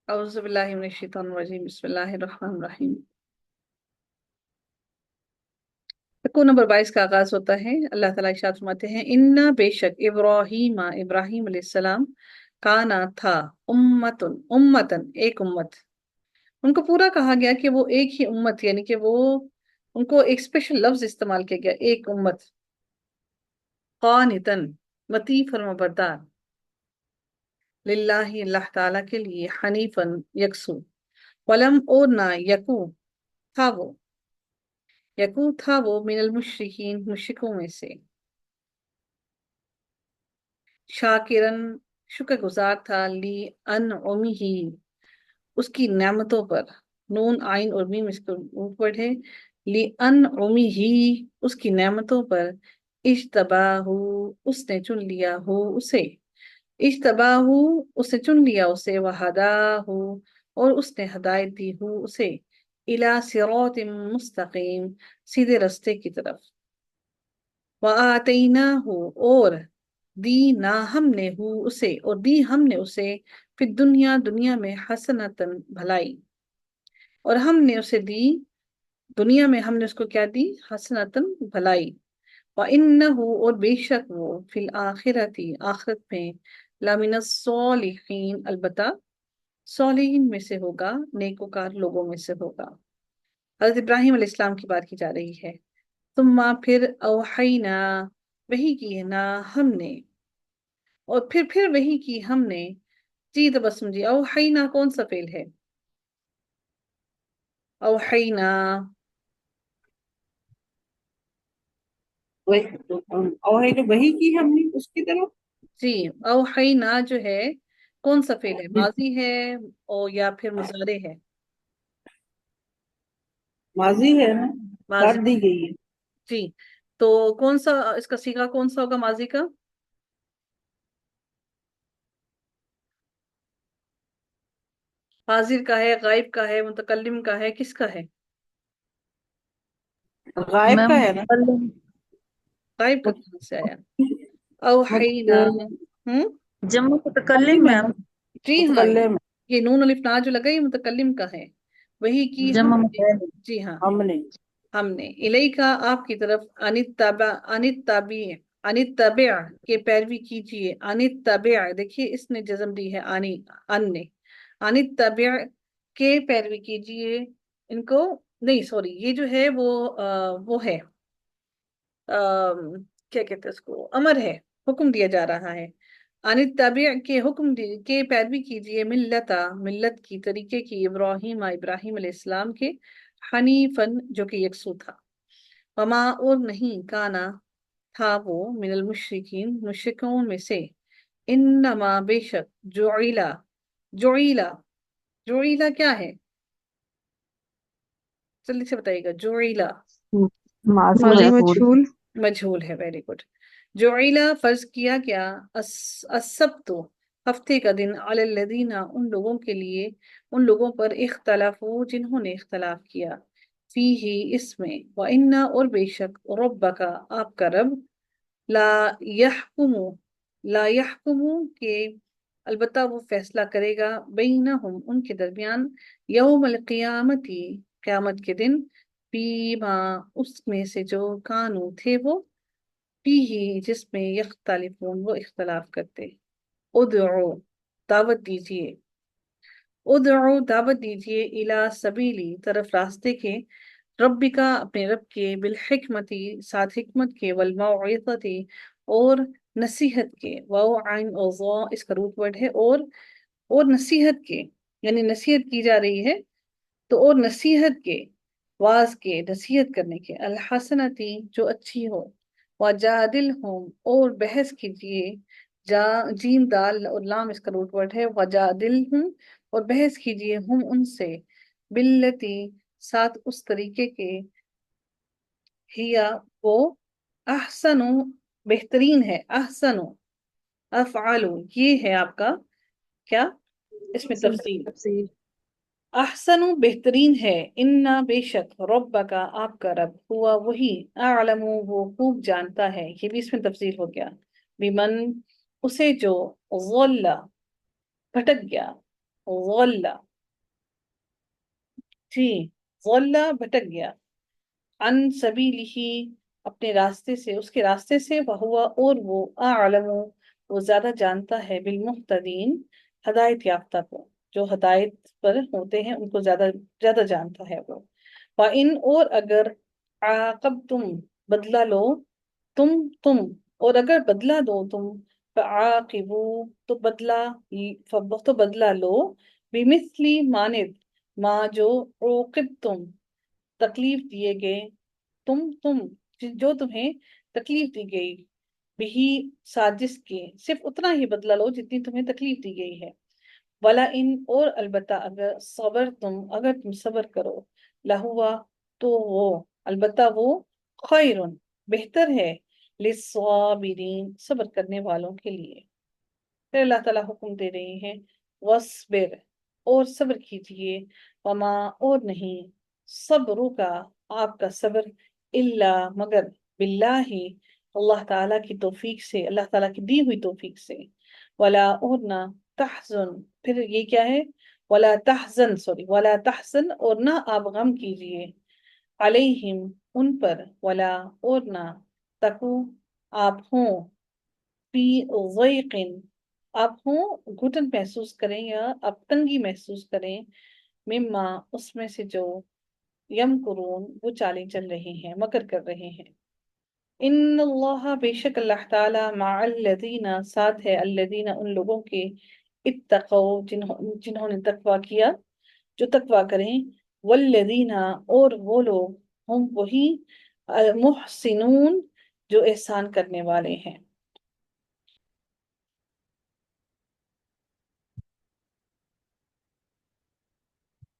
اعوذ باللہ من الشیطان الرجیم، بسم اللہ الرحمن الرحیم۔ رکوع نمبر 22 کا آغاز ہوتا ہے۔ اللہ تعالیٰ ارشاد فرماتے ہیں، انا بے شک ابراہیم علیہ السلام کانا تھا امتن ایک امت۔ ان کو پورا کہا گیا کہ وہ ایک ہی امت، یعنی کہ وہ ان کو ایک اسپیشل لفظ استعمال کیا گیا، ایک امت۔ قانتن مطیع فرما بردار، للہ اللہ تعالیٰ کے لیے، حنیفن یکسو، ولم اور نہ یکون تھا وہ من المشرکین مشرکوں میں سے، شاکرن شکر گزار تھا، لی انعمہ اس کی نعمتوں پر، نون آئین اور میم اس کو اوپر ہے، لی انعمہ اس کی نعمتوں پر، اجتباہ اس نے چن لیا ہو اسے، اجتباہ اس نے چن لیا اسے، وہداہ اور اس نے ہدایت دی ہو اسے، الی صراط مستقیم سیدھے رستے کی طرف، وَآتَيْنَاهُ اور دی نہ ہم نے ہو اسے، اور دی ہم نے اسے، پھر دنیا میں حسنتن بھلائی، اور ہم نے اسے دی دنیا میں، ہم نے اس کو کیا دی؟ حسنتن بھلائی، وَإِنَّهُ اور بے شک وہ فی الآخرتی آخرت میں، لَمِنَ الصَّالِحِينَ البتہ صالحین میں سے ہوگا، نیکوکار لوگوں میں سے ہوگا۔ حضرت ابراہیم علیہ السلام کی بات کی جا رہی ہے۔ ثم پھر اوحینا وحی کی ہے نا ہم نے، اور پھر وحی کی ہم نے، جی تبسم جی، اوحینا کون سا فعل ہے؟ اوحینا اور ہے جو وہی کی ہم نے اس کی طرف جی، اوحینا جو ہے کون سا فعل ہے؟ ماضی ہے اور یا پھر مضارع ہے؟ ماضی ہے نا، کر ماضی دی گئی ہے۔ جی، تو کون سا اس کا صیغہ کون سا ہوگا ماضی کا؟ حاضر کا ہے، غائب کا ہے، متکلم کا ہے، کس کا ہے؟ غائب میم کا ہے نا، غائب کا کہاں سے آیا؟ اوحینا ہم جمع متکلم متکلم ہے نا، میم، جی ہاں، متکلم یہ نون الف نا جو لگا یہ متکلم کا ہے، وہی کی ہم جمع نے، ہے، جی ہاں، ہم نے ہم نے الیکا آپ کی طرف، انتبع کے پیروی کیجئے، انتبع دیکھیے اس نے جزم دی ہے، ان نے، انتبع کے پیروی کیجئے ان کو، نہیں سوری، یہ جو ہے وہ ہے کیا کہتے ہیں اس کو، امر ہے، حکم دیا جا رہا ہے، انتبع کے حکم کے پیروی کیجئے، ملت کی، طریقے کی، ابراہیم علیہ السلام کے، حنیفن جو کہ یکسو تھا، وما اور نہیں، کانا تھا وہ، من المشرکین مشرکوں میں سے، انما بے شک، جعیلا کیا ہے؟ جلدی سے بتائیے گا، جعیلا ماضی مجھول، مجھول ہے، ویری گڈ۔ جعیلا فرض کیا گیا، السبت ہفتے کا دن، علی الذین ان لوگوں کے لیے، ان لوگوں پر، اختلافو جنہوں نے اختلاف کیا، فیہ اس میں، وَإِنَّا اور بے شک، ربک آپ کا رب، لا یحکم لا یحکم کہ البتہ وہ فیصلہ کرے گا، بینہم ان کے درمیان، یوم القیامتی قیامت کے دن، فیما اس میں سے جو کانو تھے وہ، فیہ جس میں، یختلفون وہ اختلاف کرتے، ادعو دعوت دیجیے، ادعو دعوت دیجیے، الی سبیلی طرف راستے کے، ربی کا اپنے رب کے، بالحکمتی ساتھ حکمت کے، والموعظتی اور نصیحت کے، واو عین اور ضا اس کا روٹ ورڈ ہے، اور نصیحت کے، یعنی نصیحت کی جا رہی ہے تو، اور نصیحت کے، واز کے، نصیحت کرنے کے، الحسنتی جو اچھی ہو، وجادلہم اور بحث کیجیے، جیم دال اور لام اس کا روٹ ورڈ ہے، وجادلہم اور بحث کیجیے، ہم ان سے، باللتی ساتھ اس طریقے کے، ہیا وہ، احسن بہترین ہے، احسن افعال یہ ہے آپ کا کیا اس میں تفصیل، تفسیر، احسن بہترین ہے، انا بے شک، رب کا آپ کا رب، ہوا وہی، اعلم وہ خوب جانتا ہے، یہ بھی اس میں تفصیل ہو گیا، بمن اسے جو، ضل بھٹک گیا، ضل جی ضل بھٹک گیا، ان سبیلہ اپنے راستے سے، اس کے راستے سے، وہوا اور وہ اعلم وہ زیادہ جانتا ہے بالمہتدین ہدایت یافتہ کو، جو ہدایت پر ہوتے ہیں ان کو زیادہ زیادہ جانتا ہے وہ۔ وَإِنْ اور اگر عاقبتم بدلہ لو تم اور اگر بدلہ دو تم فعاقبوا تو بدلہ لو بمثلی مانند ما جو عوقبتم تکلیف دیے گئے تم جو تمہیں تکلیف دی گئی بھی سازش کے، صرف اتنا ہی بدلہ لو جتنی تمہیں تکلیف دی گئی ہے۔ ولا ان اور البتہ اگر اگر تم صبر کرو لہوا تو وہ البتہ وہ خیر بہتر ہے للصابرین صبر کرنے والوں کے لیے۔ پھر اللہ تعالیٰ حکم دے رہے ہیں وصبر اور صبر کیجئے، وما اور نہیں صبروں کا آپ کا صبر الا مگر باللہ اللہ تعالیٰ کی توفیق سے، اللہ تعالیٰ کی دی ہوئی توفیق سے، ولا اور نہ تحزن پھر یہ کیا ہے ولا تحزن اور نہ آپ غم کیجئے علیہم ان پر، ولا اور نہ تکو آپ ہوں فی ضیق آپ ہوں گھٹن محسوس کریں یا آپ تنگی محسوس کریں مما اس میں سے جو یمکرون وہ چالیں چل رہے ہیں، مکر کر رہے ہیں۔ ان اللہ بے شک اللہ تعالی مع الذین ساتھ ہے الذین ان لوگوں کے اتقوا جنہوں نے تقوی کیا، جو تقوی کریں، والذین اور وہ لوگ ہم وہی محسنون جو احسان کرنے والے ہیں۔